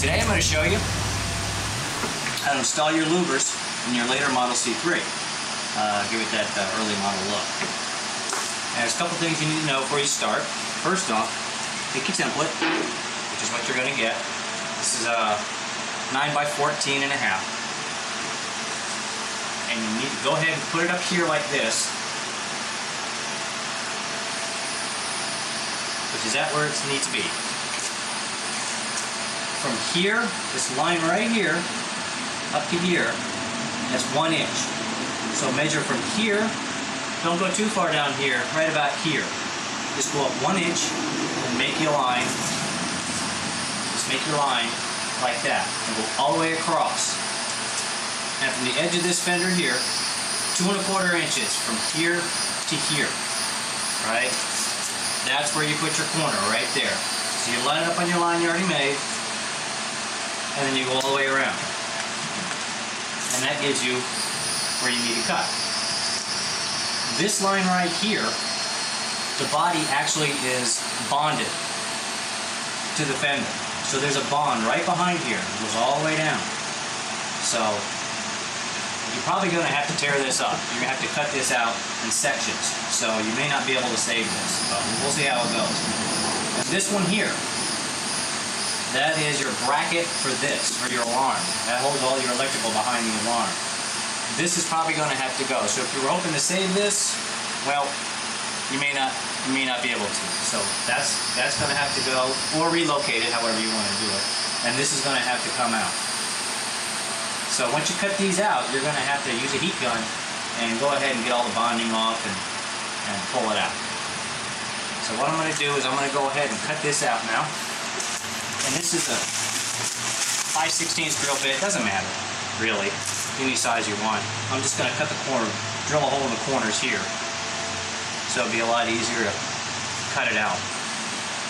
Today I'm going to show you how to install your louvers in your later Model C3. Give it that early model look. And there's a couple things you need to know before you start. First off, pick your template, which is what you're going to get. This is a 9x14 and a half. And you need to go ahead and put it up here like this, which is at where it needs to be. From here, this line right here, up to here, that's 1 inch. So measure from here, don't go too far down here, right about here. Just go up 1 inch and make your line. Just make your line like that and go all the way across. And from the edge of this fender here, 2 1/4 inches from here to here, right? That's where you put your corner, right there. So you line it up on your line you already made, and then you go all the way around. And that gives you where you need to cut. This line right here, the body actually is bonded to the fender. So there's a bond right behind here. It goes all the way down. So you're probably going to have to tear this up. You're going to have to cut this out in sections. So you may not be able to save this, but we'll see how it goes. And this one here, that is your bracket for this, for your alarm. That holds all your electrical behind the alarm. This is probably going to have to go. So if you were hoping to save this, well, you may not be able to. So that's going to have to go, or relocate it, however you want to do it. And this is going to have to come out. So once you cut these out, you're going to have to use a heat gun and go ahead and get all the bonding off and pull it out. So what I'm going to do is I'm going to go ahead and cut this out now. And this is a 5/16 drill bit. It doesn't matter, really, any size you want. I'm just going to cut the corner, drill a hole in the corners here. So it'll be a lot easier to cut it out.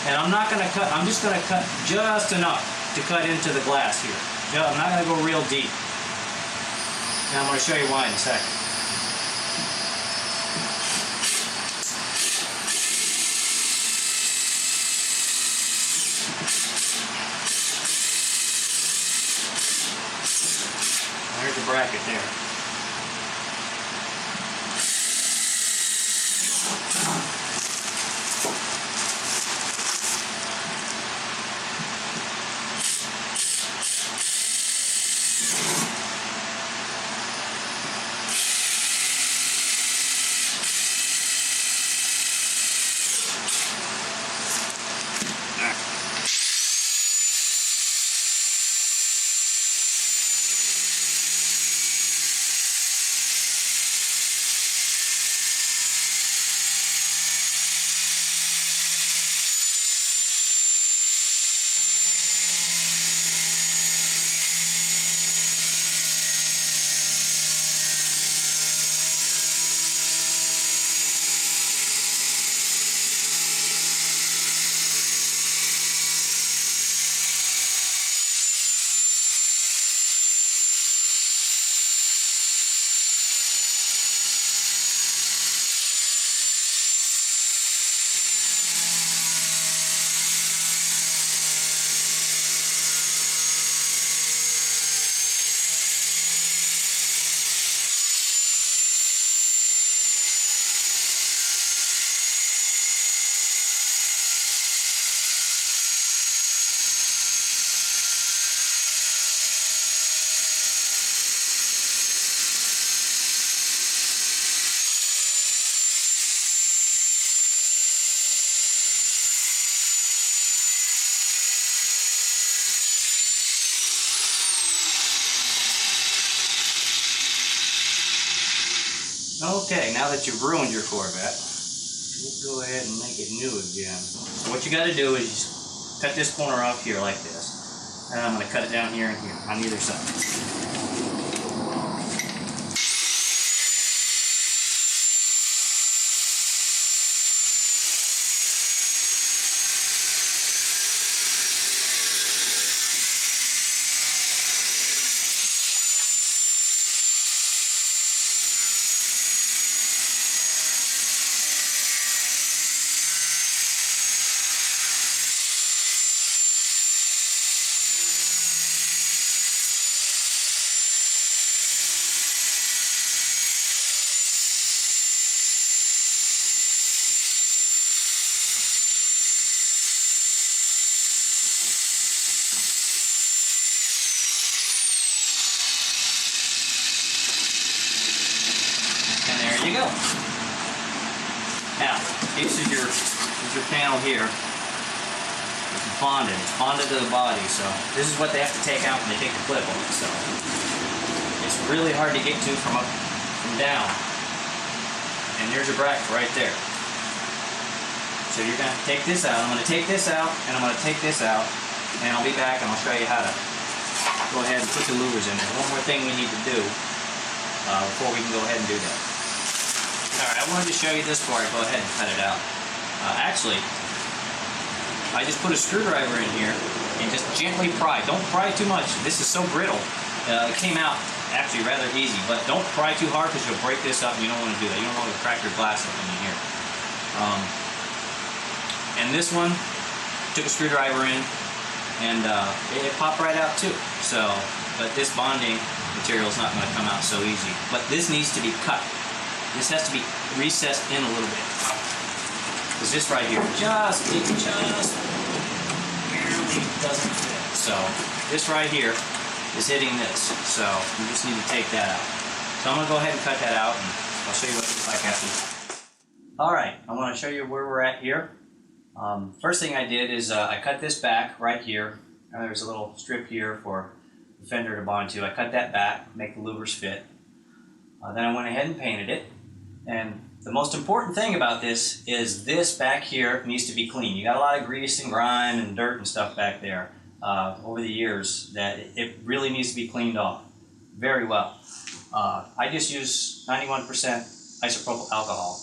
And I'm not going to cut, I'm just going to cut just enough to cut into the glass here. I'm not going to go real deep. And I'm going to show you why in a second. There's the bracket there. Okay, now that you've ruined your Corvette, we'll go ahead and make it new again. So what you got to do is cut this corner off here like this, and I'm going to cut it down here and here on either side. This is your panel here. It's bonded. It's bonded to the body. So this is what they have to take out when they take the clip off. So it's really hard to get to from down. And there's your bracket right there. So you're going to take this out. I'm going to take this out, and I'm going to take this out, and I'll be back and I'll show you how to go ahead and put the louvers in there. One more thing we need to do before we can go ahead and do that. Alright, I wanted to show you this before I go ahead and cut it out. Actually, I just put a screwdriver in here and just gently pry. Don't pry too much. This is so brittle. It came out actually rather easy, but don't pry too hard because you'll break this up and you don't want to do that. You don't want to crack your glass up in here. And this one, took a screwdriver in, and it popped right out too. So, but this bonding material is not going to come out so easy. But this needs to be cut. This has to be recessed in a little bit. Because this right here just barely doesn't fit. So this right here is hitting this. So you just need to take that out. So I'm going to go ahead and cut that out, and I'll show you what it looks like after. Alright, I want to show you where we're at here. First thing I did is I cut this back right here. There's a little strip here for the fender to bond to. I cut that back, make the louvers fit. Then I went ahead and painted it. And the most important thing about this is this back here needs to be clean. You got a lot of grease and grime and dirt and stuff back there over the years that it really needs to be cleaned off very well. I just use 91% isopropyl alcohol.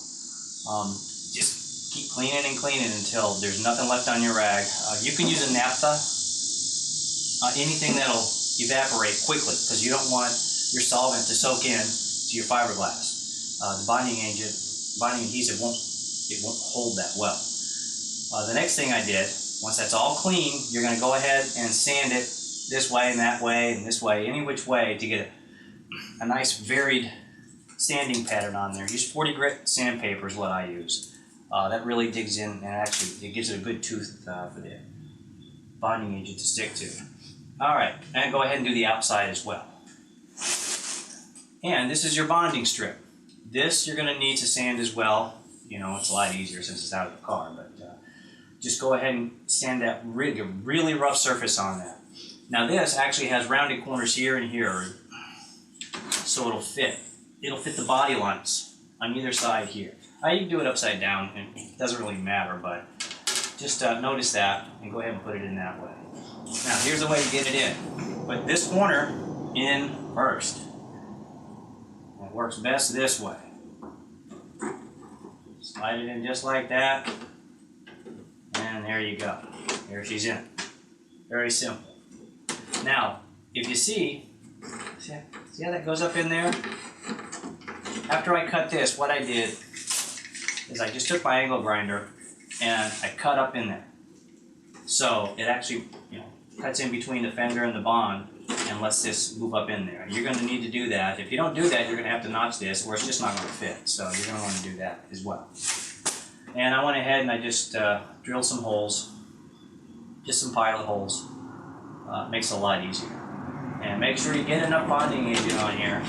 Just keep cleaning and cleaning until there's nothing left on your rag. You can use a naphtha, anything that'll evaporate quickly because you don't want your solvent to soak in to your fiberglass. The bonding adhesive won't hold that well. The next thing I did, once that's all clean, you're going to go ahead and sand it this way and that way and this way, any which way to get a nice varied sanding pattern on there. Use 40 grit sandpaper is what I use. That really digs in and actually it gives it a good tooth for the bonding agent to stick to. Alright, and go ahead and do the outside as well. And this is your bonding strip. This you're going to need to sand as well. You know, it's a lot easier since it's out of the car, but just go ahead and sand that really rough surface on that. Now this actually has rounded corners here and here, so it'll fit. It'll fit the body lines on either side here. You can do it upside down, and it doesn't really matter, but just notice that and go ahead and put it in that way. Now here's the way to get it in. Put this corner in first. It works best this way. Slide it in just like that, and there you go. There she's in. Very simple. Now, if you see how that goes up in there? After I cut this, what I did is I just took my angle grinder and I cut up in there. So it actually, cuts in between the fender and the bond and lets this move up in there. You're going to need to do that. If you don't do that, you're going to have to notch this, or it's just not going to fit. So you're going to want to do that as well. And I went ahead and I just drilled some holes, just some pilot holes. Makes it a lot easier. And make sure you get enough bonding agent on here.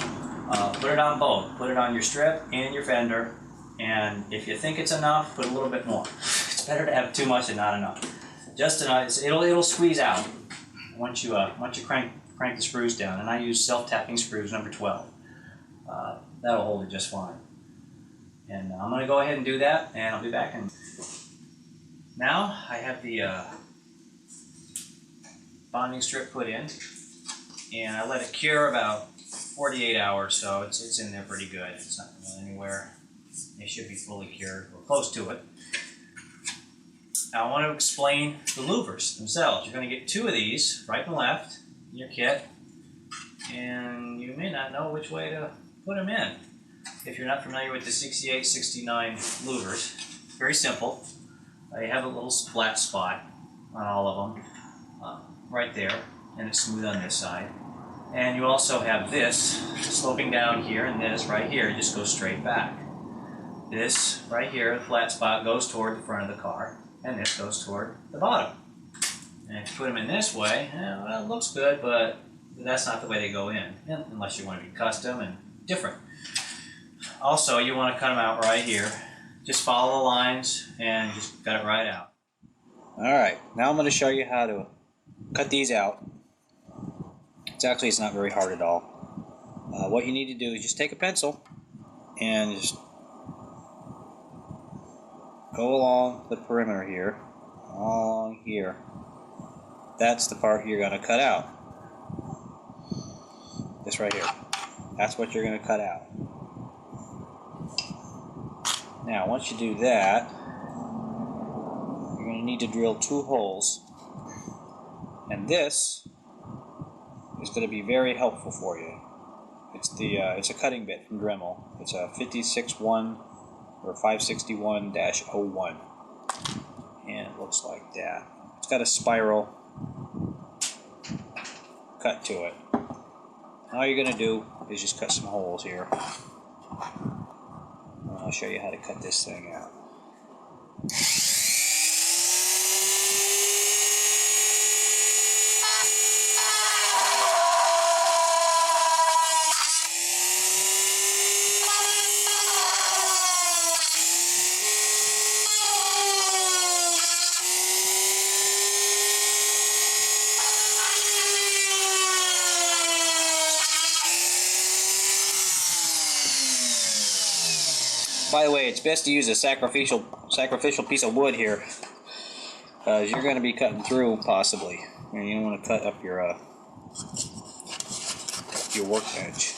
Put it on both. Put it on your strip and your fender. And if you think it's enough, put a little bit more. It's better to have too much than not enough. Just enough. It'll squeeze out once you crank the screws down. And I use self-tapping screws number 12. That'll hold it just fine. And I'm going to go ahead and do that, and I'll be back. And now I have the bonding strip put in, and I let it cure about 48 hours, so it's in there pretty good. It's not going anywhere. It should be fully cured, or close to it. Now I want to explain the louvers themselves. You're going to get 2 of these, right and left, in your kit, and you may not know which way to put them in. If you're not familiar with the 68, 69 louvers, very simple. You have a little flat spot on all of them, right there, and it's smooth on this side. And you also have this sloping down here, and this right here just goes straight back. This right here, the flat spot, goes toward the front of the car, and this goes toward the bottom. And if you put them in this way, well, it looks good, but that's not the way they go in, unless you want to be custom and different. Also, you want to cut them out right here, Just follow the lines and just cut it right out. Alright, now I'm going to show you how to cut these out. It's not very hard at all. What you need to do is just take a pencil and just go along the perimeter here, along here. That's the part you're going to cut out. This right here. That's what you're going to cut out. Now, once you do that, you're going to need to drill 2 holes. And this is going to be very helpful for you. It's a cutting bit from Dremel. It's a 56-1 or 561-01. And it looks like that. It's got a spiral cut to it. All you're going to do is just cut some holes here. And I'll show you how to cut this thing out. By the way, it's best to use a sacrificial piece of wood here, because you're going to be cutting through possibly, and you don't want to cut up your workbench.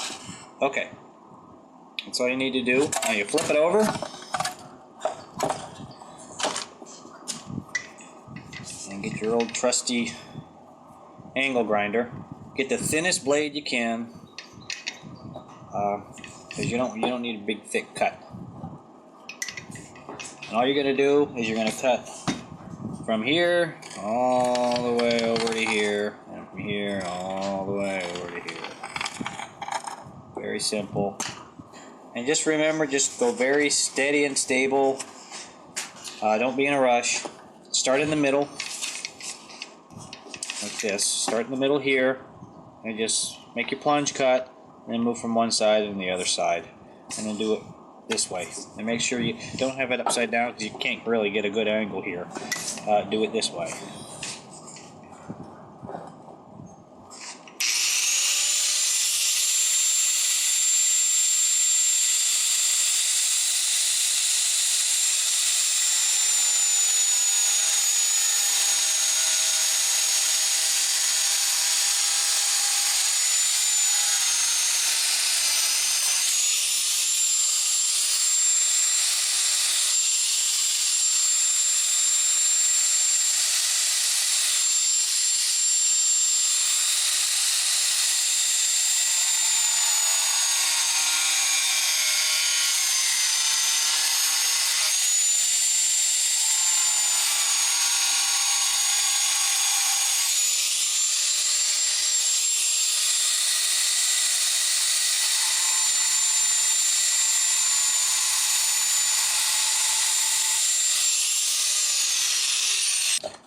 Okay, that's all you need to do. Now you flip it over, and get your old trusty angle grinder. Get the thinnest blade you can, because you don't need a big thick cut. And all you're going to do is you're going to cut from here all the way over to here, and from here all the way over to here. Very simple. And just remember, just go very steady and stable. Don't be in a rush. Start in the middle, like this. Start in the middle here, and just make your plunge cut, and then move from one side and the other side, and then do it this way. And make sure you don't have it upside down, because you can't really get a good angle here. Do it this way.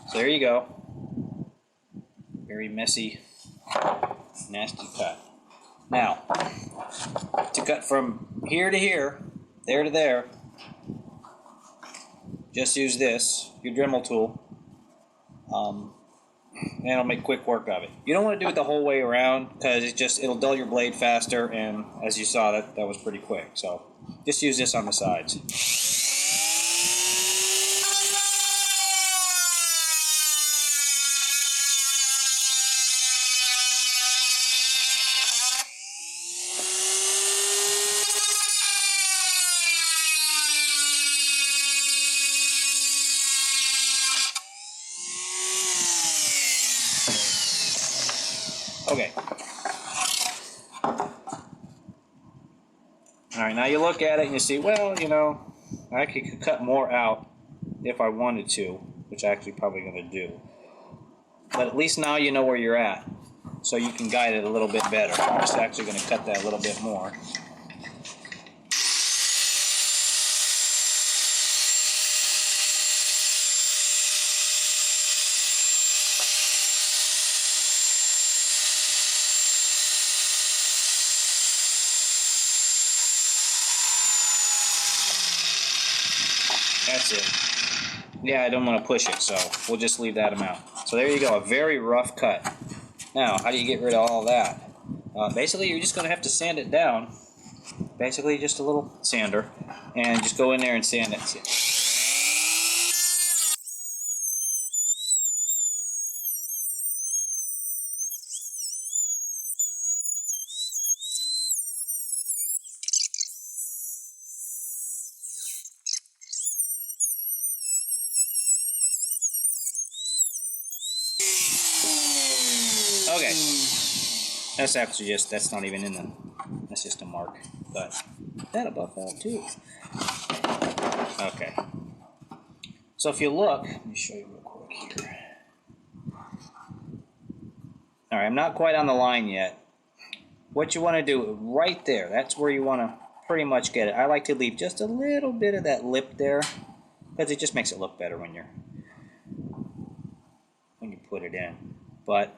So there you go. Very messy, nasty cut. Now, to cut from here to here, there to there, just use this, your Dremel tool, and it'll make quick work of it. You don't want to do it the whole way around, because it'll dull your blade faster, and as you saw, that was pretty quick. So just use this on the sides. Okay. Alright, now you look at it and you see, well, you know, I could cut more out if I wanted to, which I'm actually probably going to do. But at least now you know where you're at, so you can guide it a little bit better. I'm just actually going to cut that a little bit more. That's it. Yeah, I don't want to push it, so we'll just leave that amount. So there you go, a very rough cut. Now, how do you get rid of all that? Basically, you're just going to have to sand it down. Basically, just a little sander, and just go in there and sand it. Okay, that's actually just, that's not even in the, that's just a mark, but that'll buff out too. Okay, so if you look, let me show you real quick here. Alright, I'm not quite on the line yet. What you want to do right there, that's where you want to pretty much get it. I like to leave just a little bit of that lip there, because it just makes it look better when you put it in. But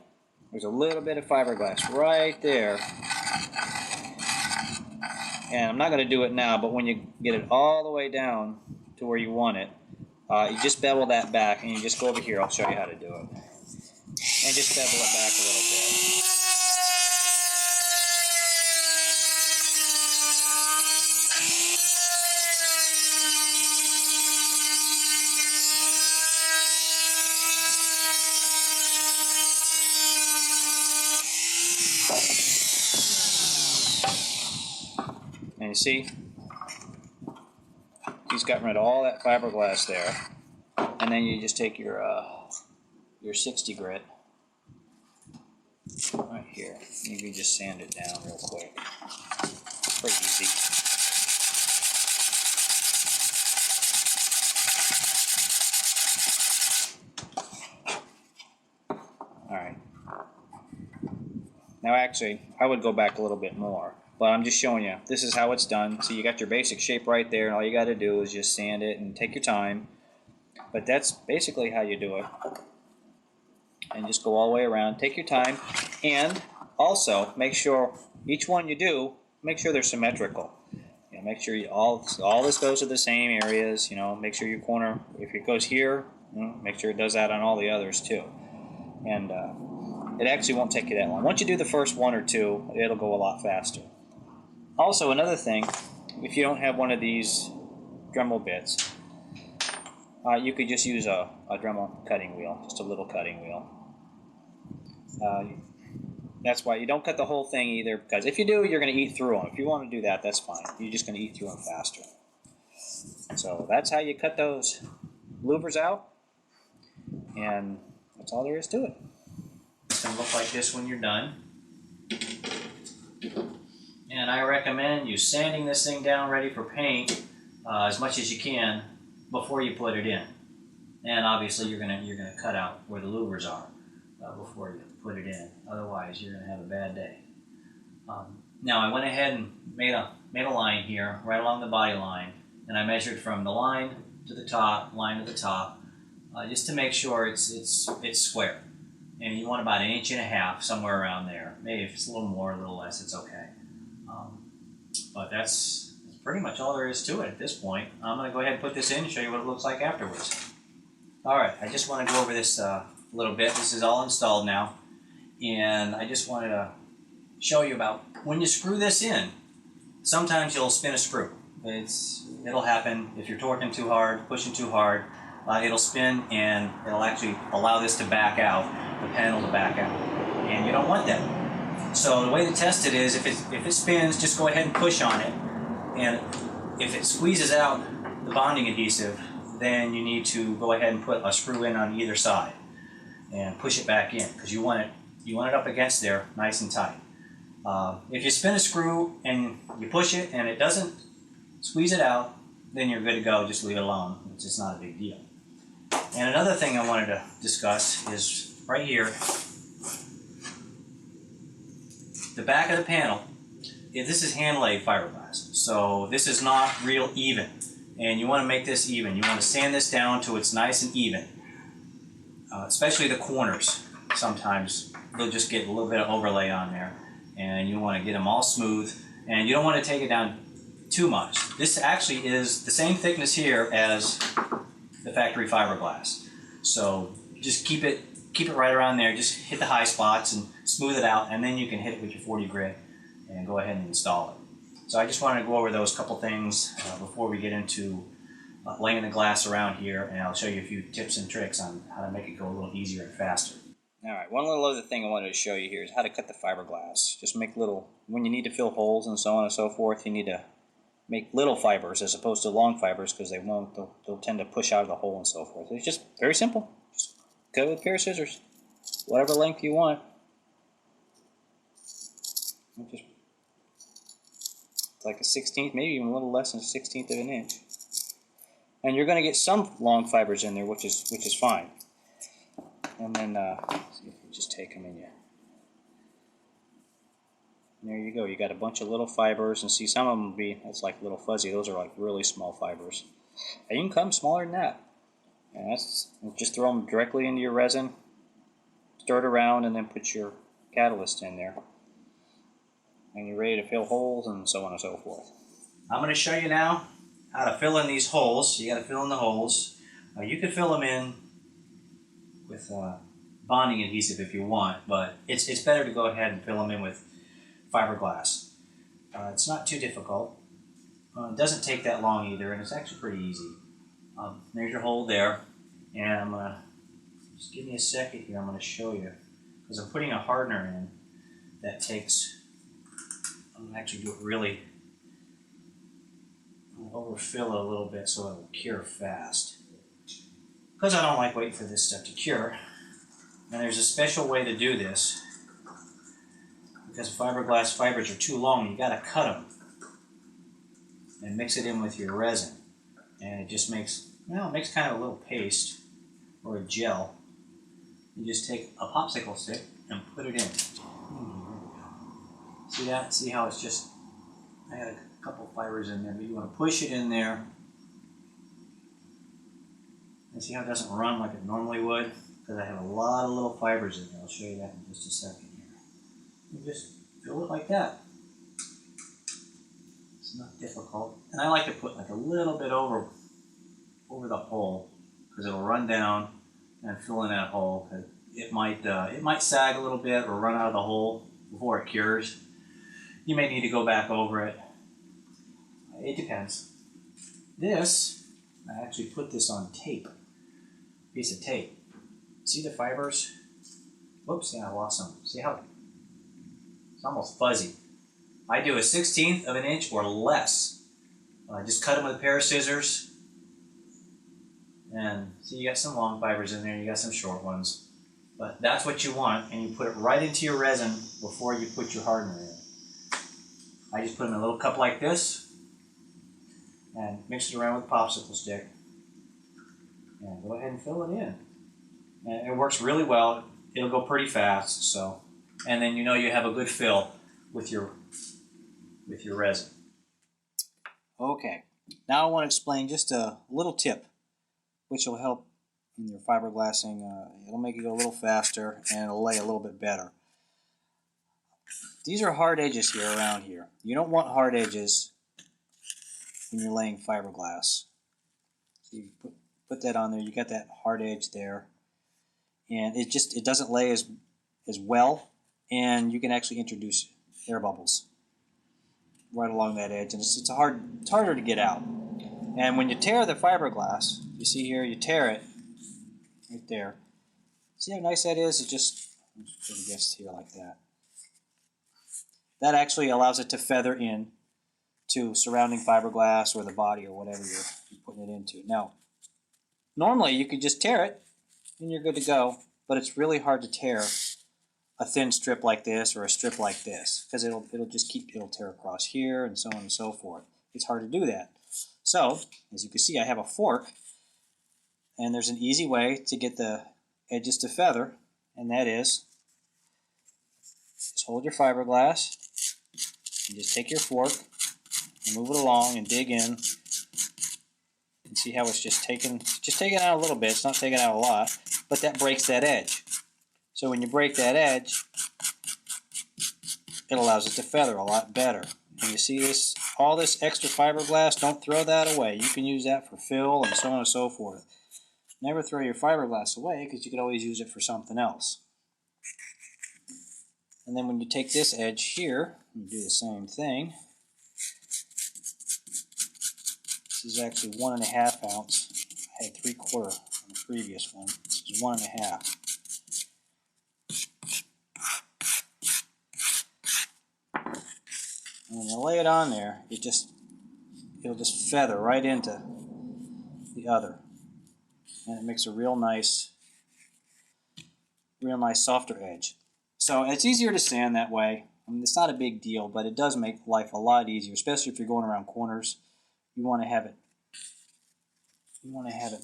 there's a little bit of fiberglass right there. And I'm not going to do it now, but when you get it all the way down to where you want it, you just bevel that back, and you just go over here. I'll show you how to do it. And just bevel it back a little bit. And you see, he's gotten rid of all that fiberglass there. And then you just take your 60 grit right here. You can just sand it down real quick. Pretty easy. Alright. Now actually, I would go back a little bit more. But I'm just showing you, this is how it's done. So you got your basic shape right there, and all you got to do is just sand it and take your time. But that's basically how you do it. And just go all the way around, take your time, and also make sure each one you do, make sure they're symmetrical. You know, make sure all this goes to the same areas. You know, make sure your corner, if it goes here, you know, make sure it does that on all the others too. And it actually won't take you that long. Once you do the first one or two, it'll go a lot faster. Also, another thing, if you don't have one of these Dremel bits, you could just use a Dremel cutting wheel, just a little cutting wheel. That's why you don't cut the whole thing either, because if you do, you're going to eat through them. If you want to do that, that's fine. You're just going to eat through them faster. So that's how you cut those louvers out, and that's all there is to it. It's going to look like this when you're done. And I recommend you sanding this thing down ready for paint as much as you can before you put it in. And obviously you're gonna cut out where the louvers are before you put it in. Otherwise you're gonna have a bad day. Now I went ahead and made a line here right along the body line, and I measured from the line to the top, just to make sure it's square. And you want about 1.5 inches, somewhere around there. Maybe if it's a little more, a little less, it's okay. But that's pretty much all there is to it at this point. I'm going to go ahead and put this in and show you what it looks like afterwards. Alright, I just want to go over this a little bit. This is all installed now. And I just wanted to show you about when you screw this in, sometimes you'll spin a screw. It'll happen if you're torquing too hard, pushing too hard. It'll spin, and it'll actually allow this to back out, the panel to back out. And you don't want that. So the way to test it is, if it spins, just go ahead and push on it. And if it squeezes out the bonding adhesive, then you need to go ahead and put a screw in on either side and push it back in, because you want it up against there nice and tight. If you spin a screw and you push it and it doesn't squeeze it out, then you're good to go. Just leave it alone. It's just not a big deal. And another thing I wanted to discuss is right here, the back of the panel. This is hand-laid fiberglass, so this is not real even, and you want to make this even. You want to sand this down till it's nice and even, especially the corners. Sometimes they'll just get a little bit of overlay on there, and you want to get them all smooth, and you don't want to take it down too much. This actually is the same thickness here as the factory fiberglass. So just keep it right around there. Just hit the high spots and smooth it out, and then you can hit it with your 40 grit and go ahead and install it. So I just wanted to go over those couple things before we get into laying the glass around here, and I'll show you a few tips and tricks on how to make it go a little easier and faster. Alright, one little other thing I wanted to show you here is how to cut the fiberglass. Just make little, when you need to fill holes and so on and so forth, you need to make little fibers as opposed to long fibers, because they'll tend to push out of the hole and so forth. It's just very simple. Just cut it with a pair of scissors, whatever length you want. Just like a 1/16, maybe even a little less than a 1/16 of an inch. And you're going to get some long fibers in there, which is fine. And then see if you just take them in you. And there you go. You got a bunch of little fibers, and see, some of them will be, that's like little fuzzy. Those are like really small fibers. And you can cut them smaller than that. And just throw them directly into your resin, stir it around, and then put your catalyst in there. And you're ready to fill holes and so on and so forth. I'm going to show you now how to fill in these holes. You got to fill in the holes. You could fill them in with bonding adhesive if you want, but it's better to go ahead and fill them in with fiberglass. It's not too difficult. It doesn't take that long either, and it's actually pretty easy. There's your hole there, and I'm going to, just give me a second here, I'm going to show you, because I'm putting a hardener in that takes, I'm going to actually do it really, overfill it a little bit so it will cure fast. Because I don't like waiting for this stuff to cure. And there's a special way to do this. Because fiberglass fibers are too long, you got to cut them and mix it in with your resin. And it just makes, well, it makes kind of a little paste or a gel. You just take a popsicle stick and put it in. See that? See how it's just, I had a couple fibers in there, but you want to push it in there. And see how it doesn't run like it normally would? Because I have a lot of little fibers in there. I'll show you that in just a second here. You just fill it like that. It's not difficult. And I like to put like a little bit over the hole, because it'll run down and fill in that hole. It might sag a little bit or run out of the hole before it cures. You may need to go back over it. It depends. This, I actually put this on tape. Piece of tape. See the fibers? Whoops, yeah, I lost some. See how it's almost fuzzy. I do a 1/16 of an inch or less. Just cut them with a pair of scissors. And see, you got some long fibers in there, you got some short ones. But that's what you want, and you put it right into your resin before you put your hardener in. I just put it in a little cup like this and mix it around with a popsicle stick. And go ahead and fill it in. And it works really well. It'll go pretty fast. So, and then you know you have a good fill with your resin. Okay, now I want to explain just a little tip, which will help in your fiberglassing. It'll make it go a little faster, and it'll lay a little bit better. These are hard edges here around here. You don't want hard edges when you're laying fiberglass. So you put that on there. You got that hard edge there, and it doesn't lay as well, and you can actually introduce air bubbles right along that edge, and it's harder to get out. And when you tear the fiberglass, you see here, you tear it right there. See how nice that is? It just put it against here like that. That actually allows it to feather in to surrounding fiberglass or the body or whatever you're putting it into. Now, normally you could just tear it and you're good to go, but it's really hard to tear a thin strip like this or a strip like this, because it'll tear across here and so on and so forth. It's hard to do that. So, as you can see, I have a fork, and there's an easy way to get the edges to feather, and that is just hold your fiberglass and just take your fork and move it along and dig in, and see how it's just taking out a little bit. It's not taking out a lot, but that breaks that edge. So when you break that edge, it allows it to feather a lot better. And you see this, all this extra fiberglass, don't throw that away. You can use that for fill and so on and so forth. Never throw your fiberglass away because you could always use it for something else. And then when you take this edge here, you do the same thing. This is actually 1.5 ounce. I had 3/4 on the previous one. This is 1.5. And when you lay it on there, it'll just feather right into the other, and it makes a real nice softer edge. So it's easier to sand that way. I mean, it's not a big deal, but it does make life a lot easier, especially if you're going around corners. You want to have it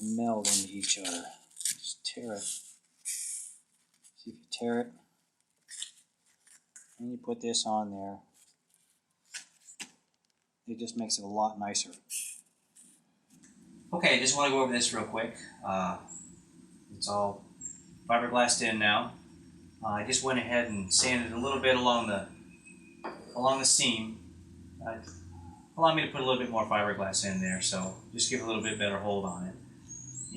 meld into each other. Just tear it. See if you tear it, and you put this on there. It just makes it a lot nicer. Okay, just want to go over this real quick. It's all fiberglassed in now. I just went ahead and sanded a little bit along the seam. Allow me to put a little bit more fiberglass in there, so just give a little bit better hold on it.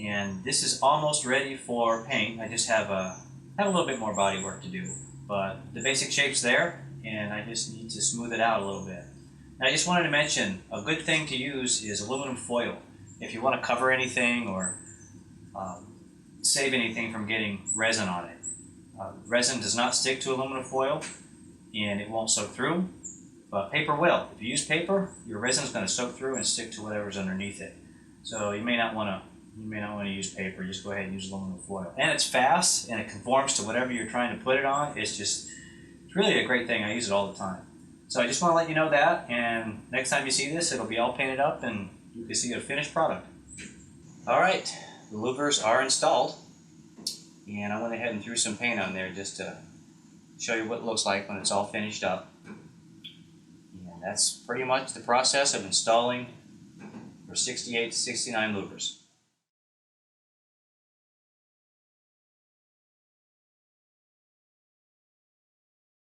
And this is almost ready for paint. I just have a little bit more body work to do, but the basic shape's there, and I just need to smooth it out a little bit. Now, I just wanted to mention a good thing to use is aluminum foil. If you want to cover anything or save anything from getting resin on it. Resin does not stick to aluminum foil, and it won't soak through, but paper will. If you use paper, your resin is going to soak through and stick to whatever's underneath it. So you may not want to use paper. Just go ahead and use aluminum foil. And it's fast, and it conforms to whatever you're trying to put it on. It's really a great thing. I use it all the time. So I just want to let you know that, and next time you see this, it'll be all painted up, and you can see a finished product. All right, the louvers are installed, and I went ahead and threw some paint on there just to show you what it looks like when it's all finished up. And that's pretty much the process of installing for 68 to 69 louvers.